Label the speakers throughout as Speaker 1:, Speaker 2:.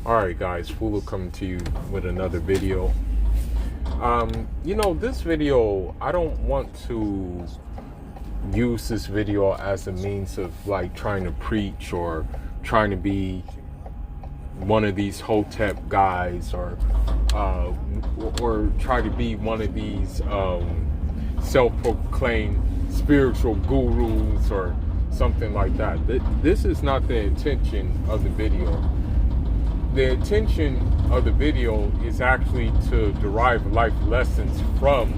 Speaker 1: Alright guys, Fulu coming to you with another video. This video, I don't want to use this video as a means of like trying to preach or trying to be one of these Hotep guys or try to be one of these self-proclaimed spiritual gurus or something like that. This is not the intention of the video. The intention of the video is actually to derive life lessons from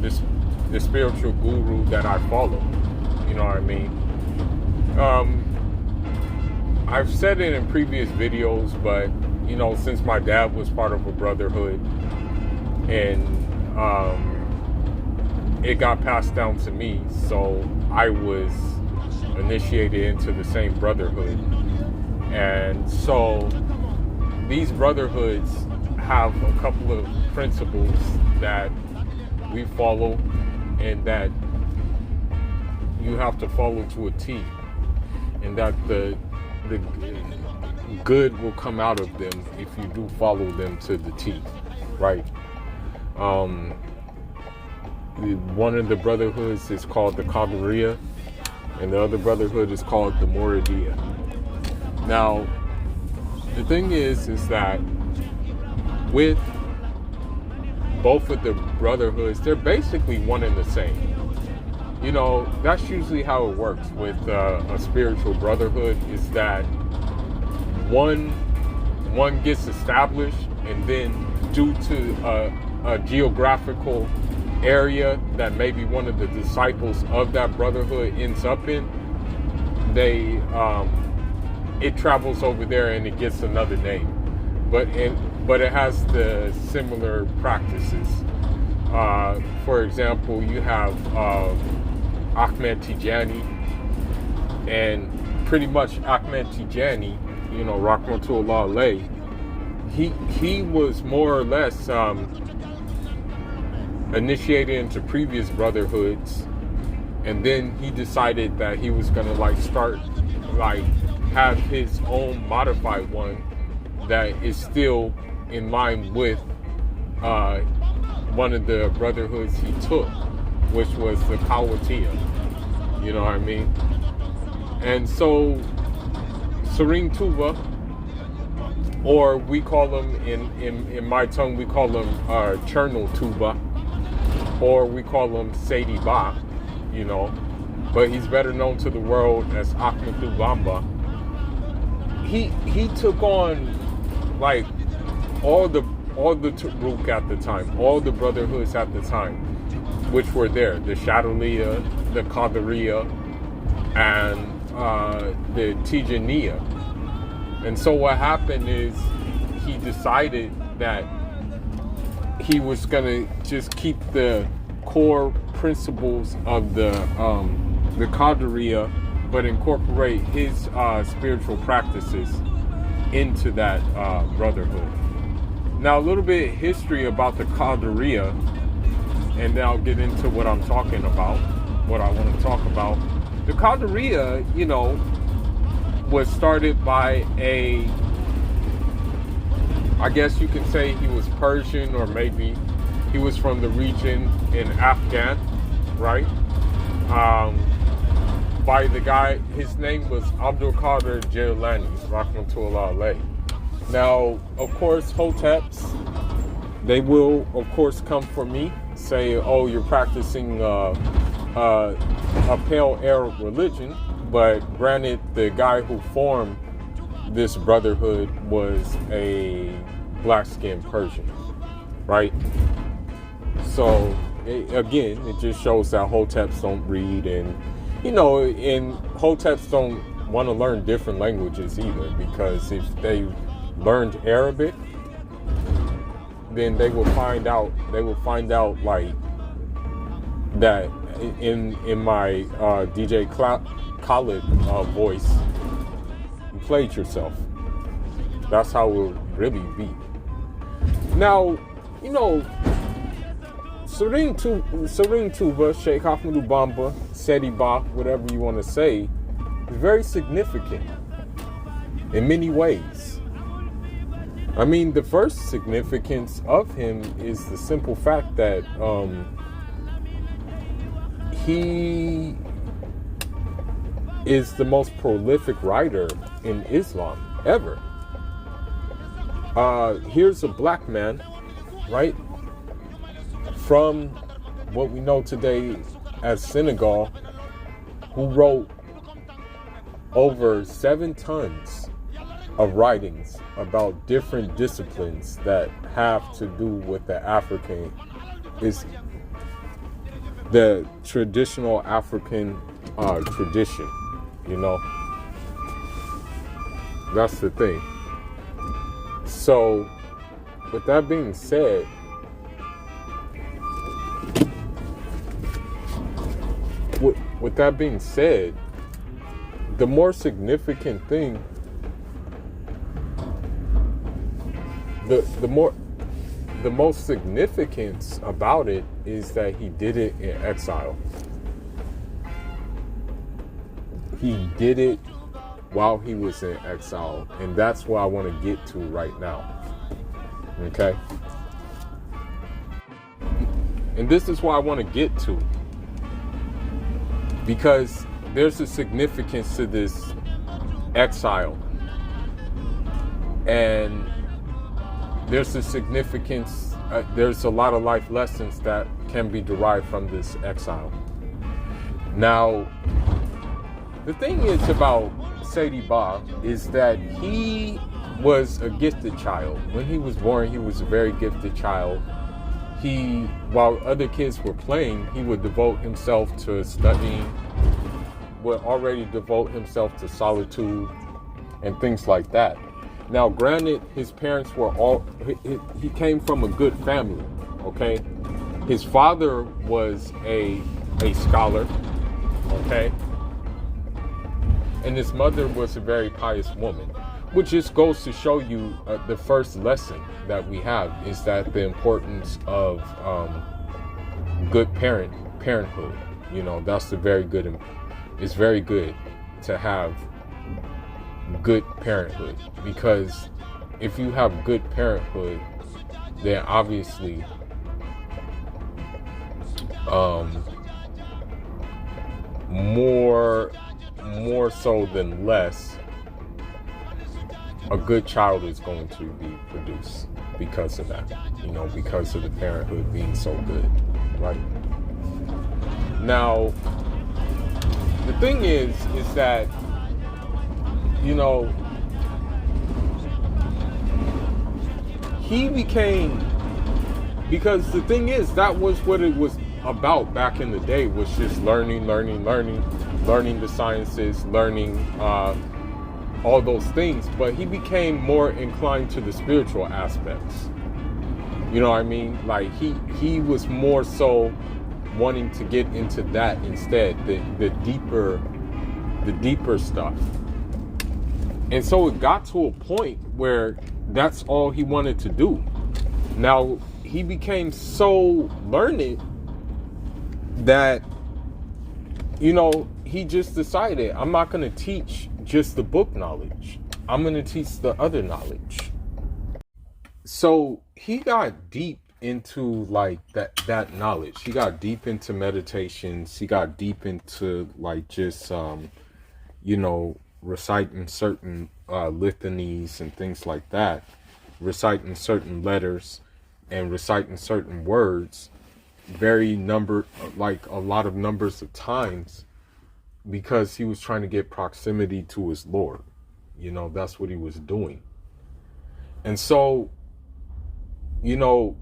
Speaker 1: the spiritual guru that I follow. You know what I mean? I've said it in previous videos, but since my dad was part of a brotherhood and it got passed down to me, so I was initiated into the same brotherhood. And so these brotherhoods have a couple of principles that we follow and that you have to follow to a T, and that the good will come out of them if you do follow them to the T, right? One of the brotherhoods is called the Qadiriya, and the other brotherhood is called the Muridiyya. Now, the thing is that with both of the brotherhoods, they're basically one and the same. That's usually how it works with a spiritual brotherhood, is that one gets established, and then due to a geographical area that maybe one of the disciples of that brotherhood ends up in, it travels over there and it gets another name, but it has the similar practices. For example, you have Ahmed Tijani, and pretty much Ahmed Tijani, Rahmatullah alayh, he was more or less initiated into previous brotherhoods, and then he decided that he was gonna have his own modified one that is still in line with one of the brotherhoods he took, which was the Qawwatiyya. You know what I mean? And so Serigne Touba, or we call them in my tongue, we call them Chernal Touba, or we call him Sadie Ba, but he's better known to the world as Ahmed Bamba. He took on like all the Turuk at the time, all the brotherhoods at the time, which were there, the Shadaliya, the Qadiriya, and the Tijaniya. And so what happened is he decided that he was gonna just keep the core principles of the Qadiriya, but incorporate his spiritual practices into that brotherhood. Now, a little bit of history about the Qadiriya, and then I'll get into what I'm talking about, what I want to talk about. The Qadiriya, was started by I guess you can say he was Persian, or maybe he was from the region in Afghan, right? By the guy, his name was Abdul Qadir Jilani, Rahmatullah alayh. Now, of course, Hoteps, they will, of course, come for me, say, oh, you're practicing a pale Arab religion, but granted, the guy who formed this brotherhood was a black-skinned Persian, right? So, again, it just shows that Hoteps don't read, and and Hoteps don't want to learn different languages either, because if they learned Arabic, then they will find out like that in my DJ Khaled voice, you played yourself. That's how it will really be. Now, Serigne Touba, Sheikh Ahmed Bamba, Sadie Ba, whatever you want to say, is very significant in many ways. I mean, the first significance of him is the simple fact that he is the most prolific writer in Islam ever. Here's a black man, right, from what we know today as Senegal, who wrote over 7 tons of writings about different disciplines that have to do with the traditional African tradition, you know. That's the thing. So, with that being said, the more significant thing, the most significance about it is that he did it in exile. He did it while he was in exile, and that's what I want to get to right now. Okay? And this is what I want to get to, because there's a significance to this exile, and there's a significance, there's a lot of life lessons that can be derived from this exile. Now, the thing is about Sadie Ba is that he was a gifted child. When he was born, he was a very gifted child. While other kids were playing, he would devote himself to studying, would already devote himself to solitude and things like that. Now, granted, his parents he came from a good family, okay? His father was a scholar, okay? And his mother was a very pious woman, which just goes to show you the first lesson that we have is that the importance of good parenthood. You know, that's it's very good to have good parenthood, because if you have good parenthood, then obviously more so than less, a good child is going to be produced because of that, you know, because of the parenthood being so good, right? Now, the thing is that, you know, he became, because the thing is, that was what it was about back in the day, was just learning the sciences, learning all those things. But he became more inclined to the spiritual aspects. You know what I mean? Like he was more so wanting to get into that instead, the deeper stuff. And so it got to a point where that's all he wanted to do. Now, he became so learned that, you know, he just decided, I'm not going to teach just the book knowledge. I'm going to teach the other knowledge. So he got deep into like that knowledge. He got deep into meditations. He got deep into like just, you know, reciting certain litanies and things like that, reciting certain letters and reciting certain words, like a lot of numbers of times, because he was trying to get proximity to his Lord. You know, that's what he was doing. And so, you know,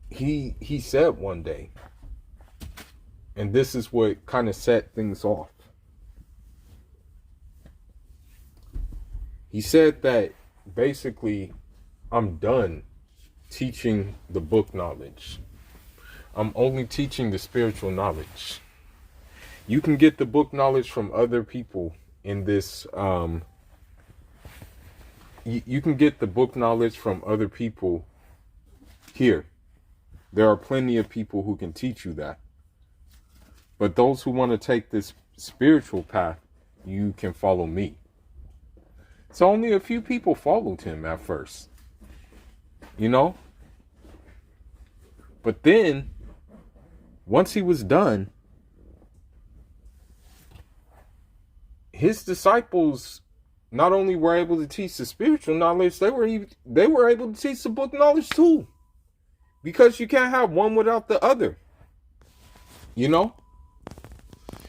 Speaker 1: he said one day, and this is what kind of set things off. He said that basically, I'm done teaching the book knowledge. I'm only teaching the spiritual knowledge. You can get the book knowledge from other people in this. You can get the book knowledge from other people here. There are plenty of people who can teach you that. But those who want to take this spiritual path, you can follow me. So only a few people followed him at first. you know? But then, once he was done, his disciples not only were able to teach the spiritual knowledge, they were able to teach the book knowledge too. Because you can't have one without the other. You know?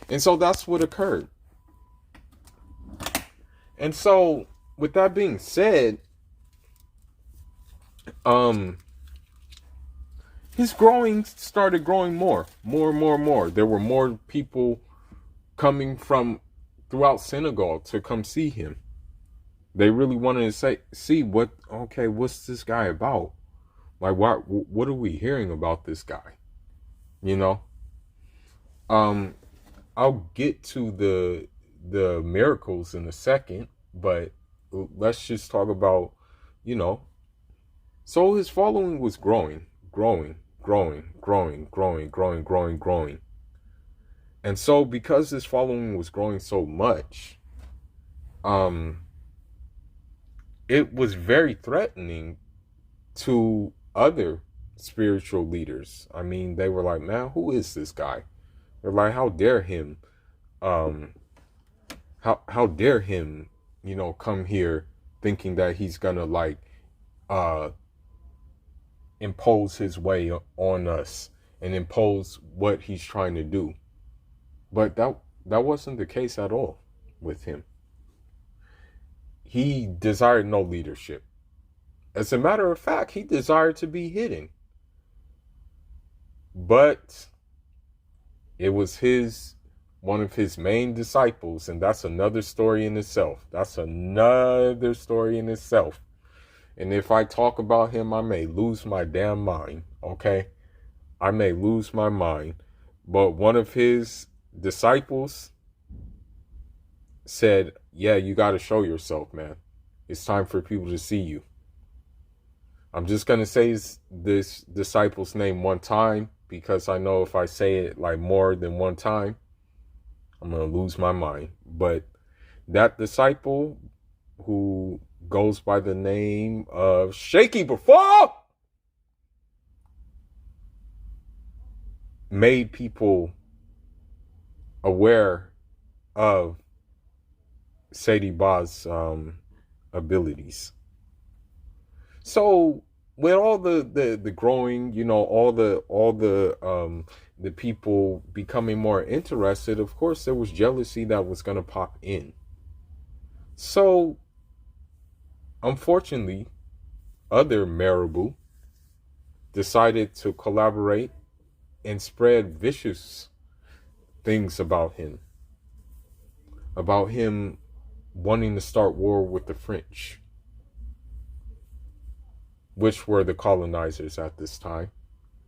Speaker 1: And so that's what occurred. And so, with that being said, his growing started growing more. There were more people coming from throughout Senegal to come see him. They really wanted to see what's this guy about? Like, what are we hearing about this guy? You know? I'll get to the miracles in a second, but let's just talk about, so his following was growing. And so because his following was growing so much, it was very threatening to other spiritual leaders. I mean, they were like, man, who is this guy? They're like, how dare him, how dare him, come here thinking that he's gonna impose his way on us and impose what he's trying to do. But that wasn't the case at all with him. He desired no leadership. As a matter of fact, he desired to be hidden. But it was one of his main disciples, and that's another story in itself. And if I talk about him, I may lose my damn mind, okay? I may lose my mind. But one of his disciples said, yeah, you got to show yourself, man. It's time for people to see you. I'm just going to say this disciple's name one time, because I know if I say it like more than one time, I'm going to lose my mind. But that disciple, who goes by the name of Shaky Before, made people aware of Sadie Ba's abilities. So with all the growing, all the people becoming more interested, of course there was jealousy that was going to pop in. So unfortunately, other Marabou decided to collaborate and spread vicious things about him wanting to start war with the French, which were the colonizers at this time,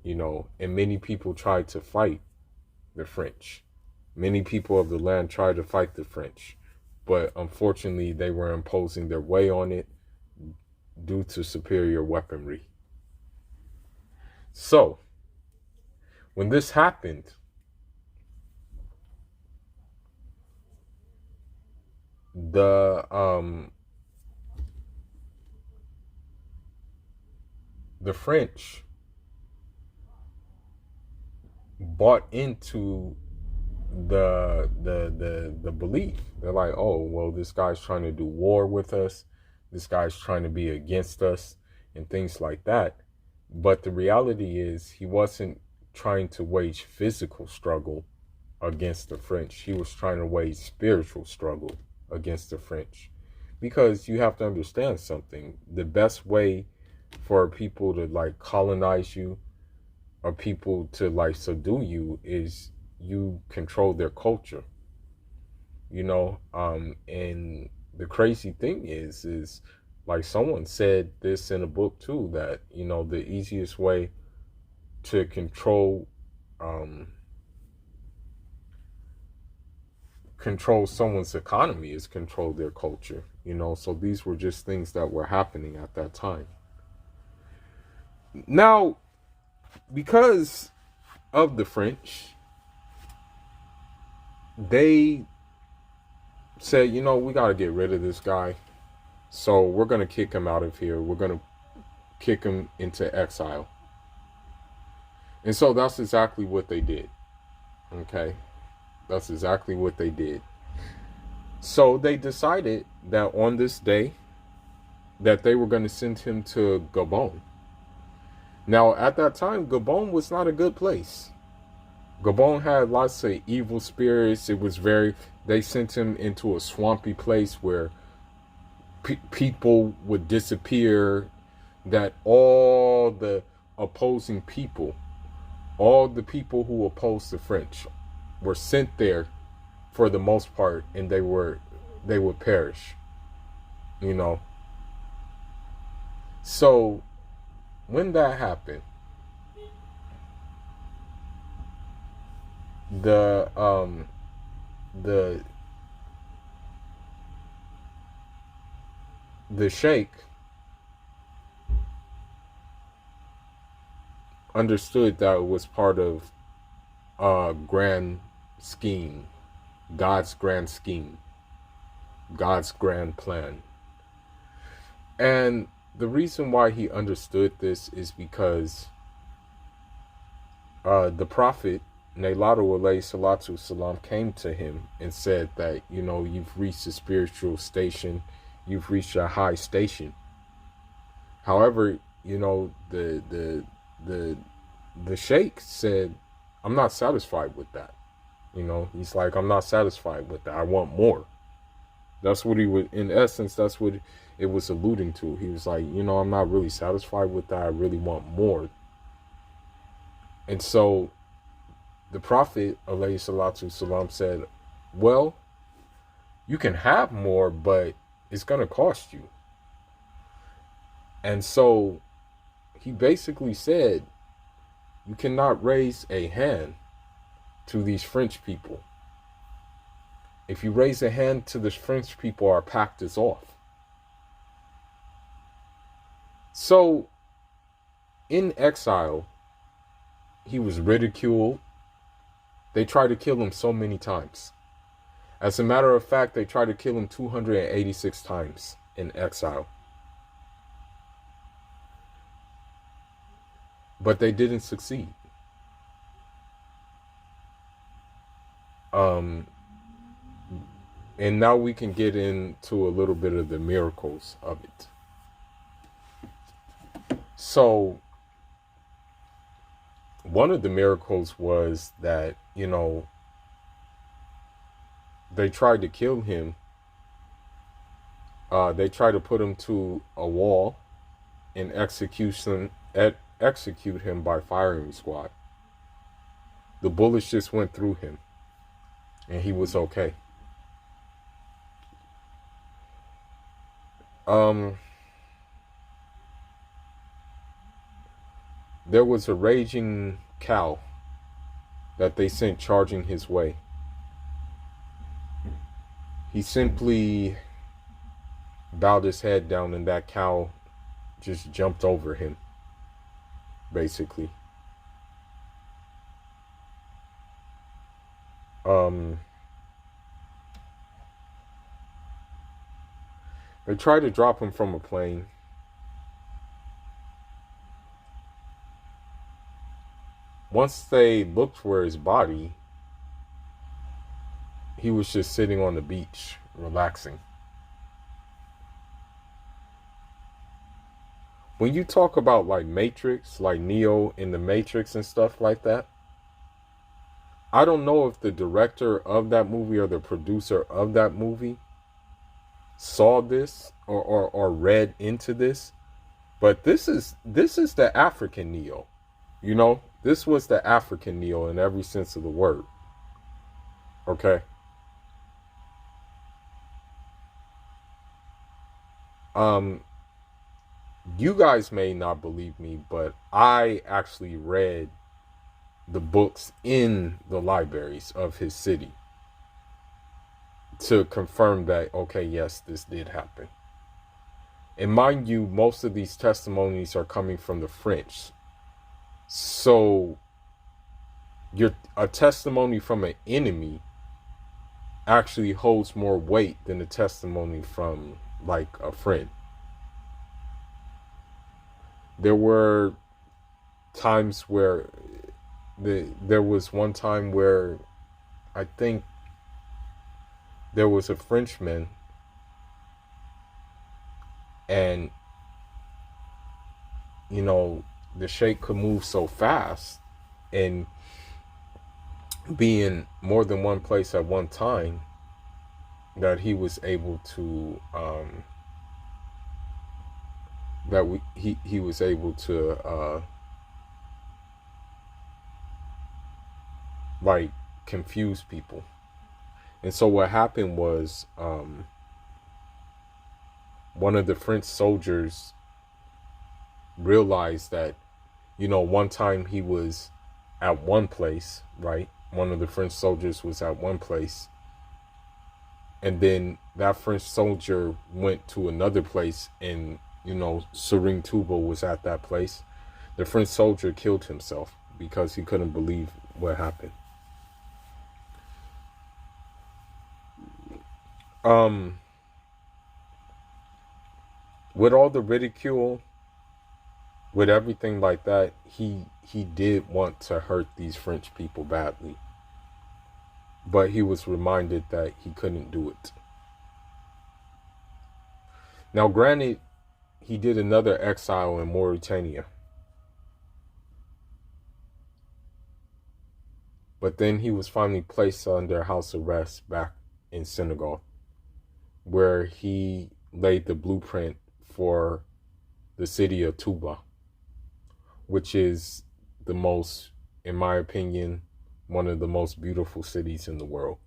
Speaker 1: and many people tried to fight the French. Many people of the land tried to fight the French, but unfortunately they were imposing their way on it due to superior weaponry. So, when this happened, the French bought into the belief. They're like, oh, well, this guy's trying to do war with us. This guy's trying to be against us and things like that. But the reality is he wasn't trying to wage physical struggle against the French. He was trying to wage spiritual struggle against the French. Because you have to understand something. The best way for people to colonize you, or people to subdue you, is you control their culture. And the crazy thing is like someone said this in a book too, that the easiest way to control someone's economy is control their culture. So these were just things that were happening at that time. Now, because of the French, they said, we got to get rid of this guy. So we're going to kick him out of here. We're going to kick him into exile. And so that's exactly what they did. Okay? That's exactly what they did. So they decided that on this day that they were going to send him to Gabon. Now, at that time, Gabon was not a good place. Gabon had lots of evil spirits. It was they sent him into a swampy place where people would disappear, that all the opposing people, all the people who opposed the French were sent there for the most part, and they would perish, you know. So when that happened, the sheikh understood that it was part of a grand scheme, God's grand scheme, God's grand plan. And the reason why he understood this is because the Prophet Nelatu alayhi salatu salam came to him and said that, you know, you've reached a spiritual station, you've reached a high station. However, you know, the sheikh said, I'm not satisfied with that. You know, he's like, I'm not satisfied with that. I want more. That's what he would, in essence, that's what it was alluding to. He was like, you know, I'm not really satisfied with that. I really want more. And so the Prophet, alayhi salatu salam, said, well, you can have more, but it's going to cost you. And so he basically said, you cannot raise a hand to these French people. If you raise a hand to the French people, our pact is off. So, in exile, he was ridiculed. They tried to kill him so many times. As a matter of fact, they tried to kill him 286 times in exile. But they didn't succeed. And now we can get into a little bit of the miracles of it. So, one of the miracles was that, you know, they tried to kill him. They tried to put him to a wall and execute him by firing squad. The bullets just went through him, and he was okay. There was a raging cow that they sent charging his way. He simply bowed his head down, and that cow just jumped over him, basically. They tried to drop him from a plane. Once they looked for his body, he was just sitting on the beach, relaxing. When you talk about like Matrix, like Neo in the Matrix and stuff like that, I don't know if the director of that movie or the producer of that movie saw this or read into this, but this is the African Neo. You know, this was the African Neo in every sense of the word. Okay. You guys may not believe me, but I actually read the books in the libraries of his city to confirm that, okay, yes, this did happen. And mind you, most of these testimonies are coming from the French. So a testimony from an enemy actually holds more weight than a testimony from like a friend. there were times where there was one time where I think there was a Frenchman, and you know, the sheikh could move so fast and be in more than one place at one time that he was able to he was able to like confuse people. And so what happened was one of the French soldiers realized that, you know, one time he was at one place, right? One of the French soldiers was at one place, and then that French soldier went to another place, and, you know, Serigne Touba was at that place. The French soldier killed himself because he couldn't believe what happened. With all the ridicule, with everything like that, he did want to hurt these French people badly. But he was reminded that he couldn't do it. Now, granted, he did another exile in Mauritania. But then he was finally placed under house arrest back in Senegal, where he laid the blueprint for the city of Touba, which is the most, in my opinion, one of the most beautiful cities in the world.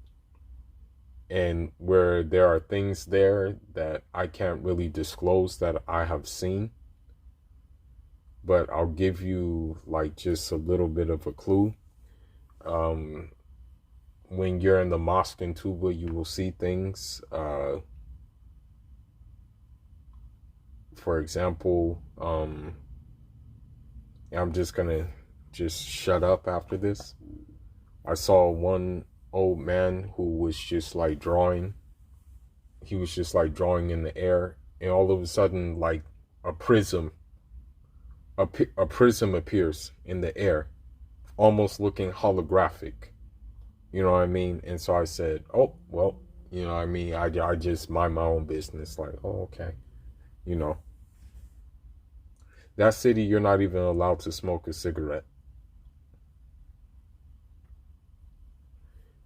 Speaker 1: And where there are things there that I can't really disclose that I have seen, but I'll give you like just a little bit of a clue. When you're in the mosque in Touba, you will see things. For example, I'm just gonna shut up after this. I saw one old man who was just like drawing. He was just like drawing in the air, and all of a sudden, like a prism appears in the air, almost looking holographic. You know what I mean? And so I said, oh, well, you know what I mean? I just mind my own business. Like, oh, okay. You know, that city, you're not even allowed to smoke a cigarette.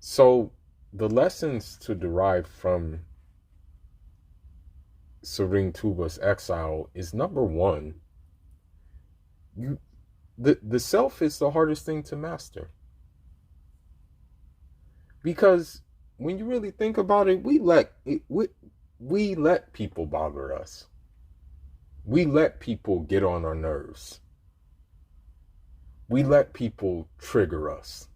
Speaker 1: So the lessons to derive from Serigne Touba's exile is, number one, the self is the hardest thing to master. Because when you really think about it, we let people bother us. We let people get on our nerves. We let people trigger us.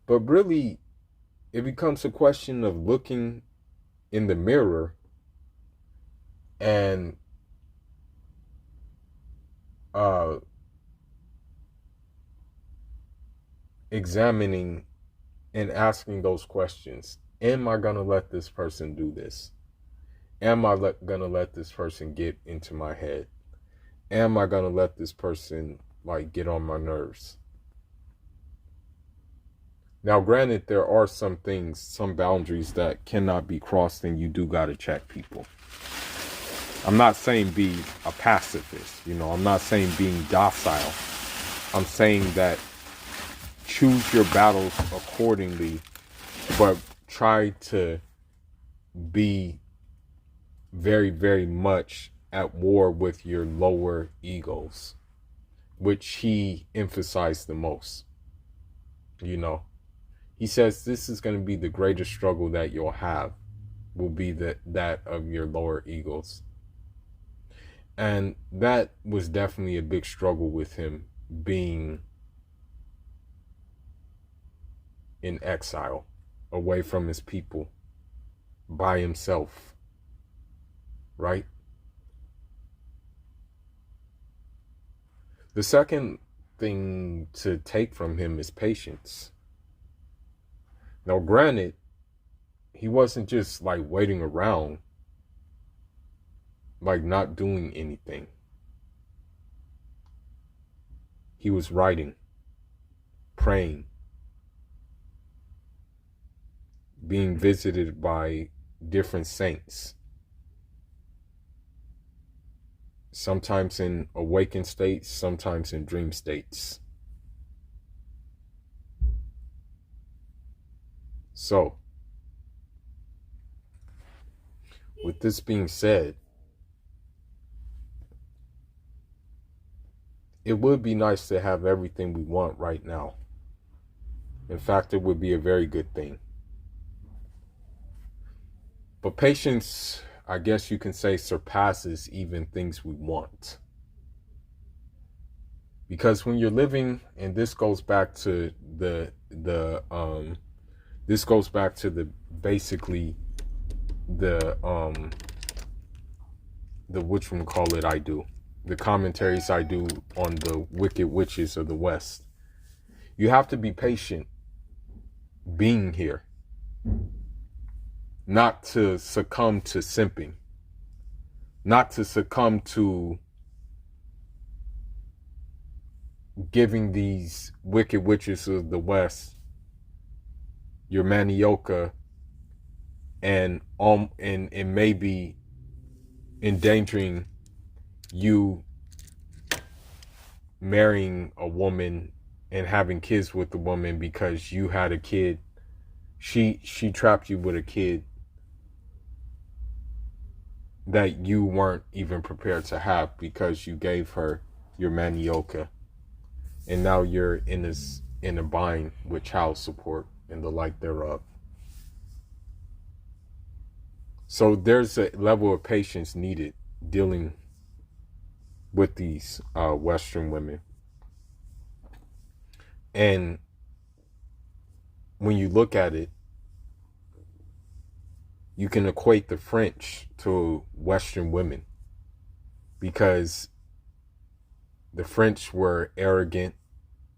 Speaker 1: But really, it becomes a question of looking in the mirror and examining and asking those questions. Am I going to let this person do this? Am I going to let this person get into my head? Am I going to let this person like get on my nerves? Now, granted, there are some things, some boundaries that cannot be crossed, and you do got to check people. I'm not saying be a pacifist, you know, I'm not saying being docile. I'm saying that choose your battles accordingly, but try to be very, very much at war with your lower egos, which he emphasized the most. You know, he says this is going to be the greatest struggle that you'll have, will be that of your lower egos. And that was definitely a big struggle with him, being in exile, away from his people, by himself, right? The second thing to take from him is patience. Now, granted, he wasn't just like waiting around like not doing anything. He was writing, praying, being visited by different saints, sometimes in awakened states, sometimes in dream states. So, with this being said, it would be nice to have everything we want right now. In fact, it would be a very good thing. But patience, I guess you can say, surpasses even things we want. Because when you're living, and this goes back to the basically the whatchamacallit I do, the commentaries I do on the wicked witches of the West. You have to be patient being here, not to succumb to simping, not to succumb to giving these wicked witches of the West your manioca and maybe endangering you marrying a woman and having kids with the woman because you had a kid. She trapped you with a kid that you weren't even prepared to have because you gave her your manioca. And now you're in a bind with child support and the like thereof. So there's a level of patience needed dealing with these Western women. And when you look at it, you can equate the French to Western women, because the French were arrogant,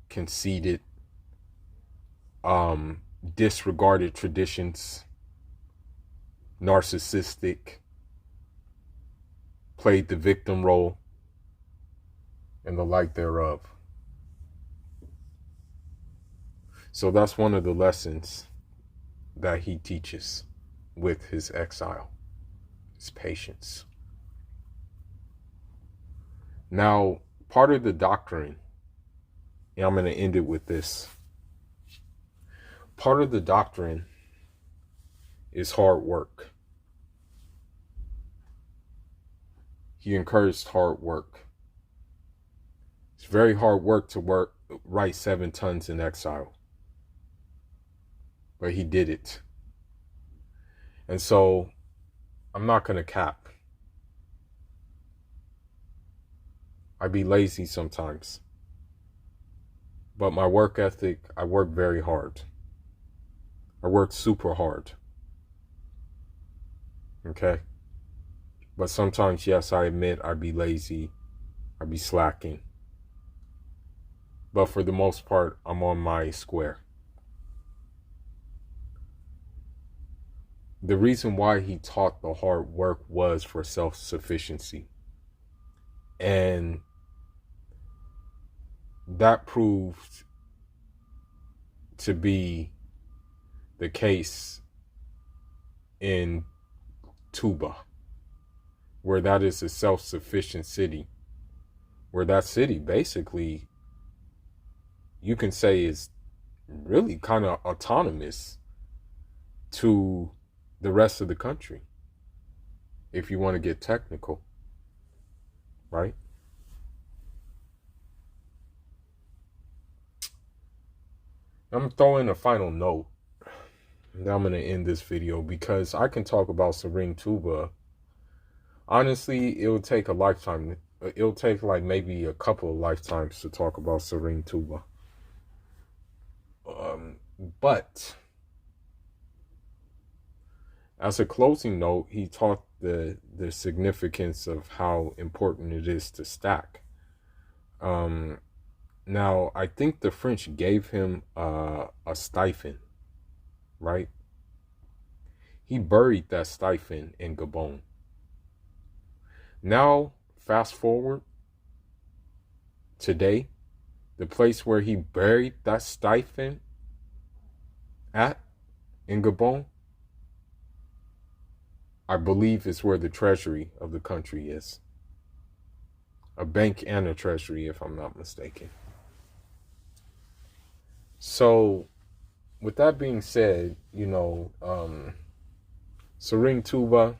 Speaker 1: conceited, disregarded traditions, narcissistic, played the victim role, and the like thereof. So that's one of the lessons that he teaches with his exile, his patience. Now, part of the doctrine, and I'm going to end it with this. Part of the doctrine is hard work. He encouraged hard work. It's very hard work to write 7 tons in exile. But he did it. And so I'm not going to cap. I be lazy sometimes. But my work ethic, I work very hard. I work super hard. Okay? But sometimes, yes, I admit I be lazy. I be slacking. But for the most part, I'm on my square. The reason why he taught the hard work was for self-sufficiency. And that proved to be the case in Touba, where that is a self-sufficient city, where that city basically, you can say, is really kind of autonomous to the rest of the country, if you want to get technical, right? I'm throwing a final note, and I'm going to end this video, because I can talk about Serigne Touba. Honestly, it would take a lifetime. It'll take like maybe a couple of lifetimes to talk about Serigne Touba. But as a closing note, he taught the significance of how important it is to stack. Now, I think the French gave him a stipend, right? He buried that stipend in Gabon. Now, fast forward today, the place where he buried that stipend at in Gabon, I believe is where the treasury of the country is. A bank and a treasury, if I'm not mistaken. So, with that being said, Serigne Touba,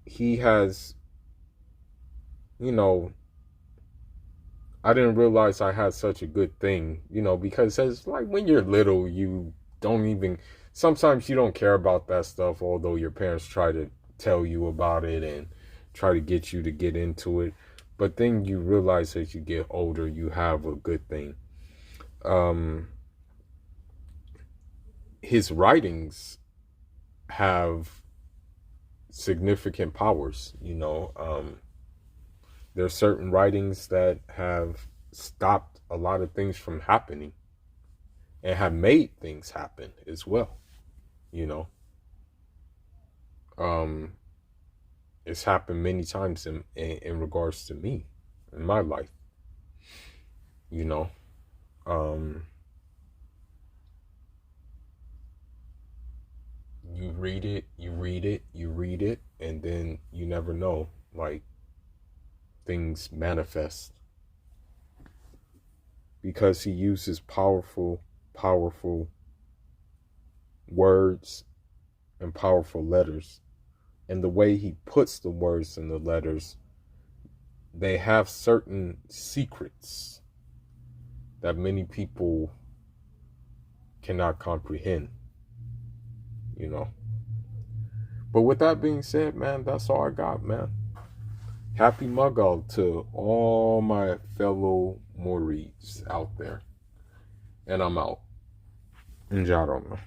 Speaker 1: he has, I didn't realize I had such a good thing, because it's like when you're little, you don't even, sometimes you don't care about that stuff, although your parents try to tell you about it and try to get you to get into it. But then you realize as you get older, you have a good thing. His writings have significant powers, there are certain writings that have stopped a lot of things from happening and have made things happen as well. It's happened many times in regards to me in my life. You read it, you read it, you read it, and then you never know, like, things manifest because he uses powerful words and powerful letters, and the way he puts the words in the letters, they have certain secrets that many people cannot comprehend. But with that being said, man, that's all I got, man. Happy Magal to all my fellow Maurids out there. And I'm out. Njaro, man.